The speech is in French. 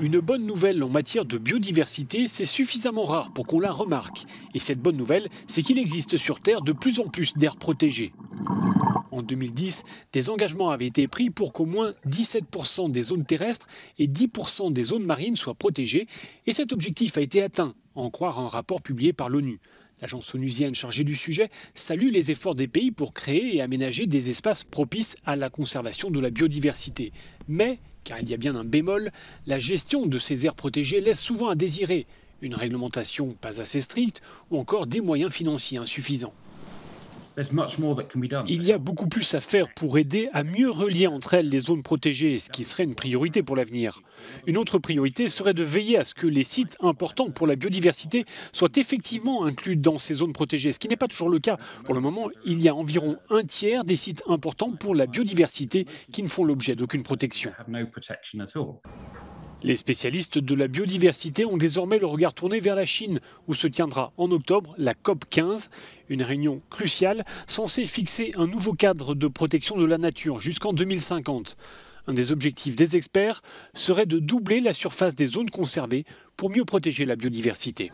Une bonne nouvelle en matière de biodiversité, c'est suffisamment rare pour qu'on la remarque. Et cette bonne nouvelle, c'est qu'il existe sur Terre de plus en plus d'aires protégées. En 2010, des engagements avaient été pris pour qu'au moins 17% des zones terrestres et 10% des zones marines soient protégées. Et cet objectif a été atteint, à en croire un rapport publié par l'ONU. L'agence onusienne chargée du sujet salue les efforts des pays pour créer et aménager des espaces propices à la conservation de la biodiversité. Mais, car il y a bien un bémol, la gestion de ces aires protégées laisse souvent à désirer. Une réglementation pas assez stricte ou encore des moyens financiers insuffisants. Il y a beaucoup plus à faire pour aider à mieux relier entre elles les zones protégées, ce qui serait une priorité pour l'avenir. Une autre priorité serait de veiller à ce que les sites importants pour la biodiversité soient effectivement inclus dans ces zones protégées, ce qui n'est pas toujours le cas. Pour le moment, il y a environ un tiers des sites importants pour la biodiversité qui ne font l'objet d'aucune protection. Les spécialistes de la biodiversité ont désormais le regard tourné vers la Chine, où se tiendra en octobre la COP 15, une réunion cruciale censée fixer un nouveau cadre de protection de la nature jusqu'en 2050. Un des objectifs des experts serait de doubler la surface des zones conservées pour mieux protéger la biodiversité.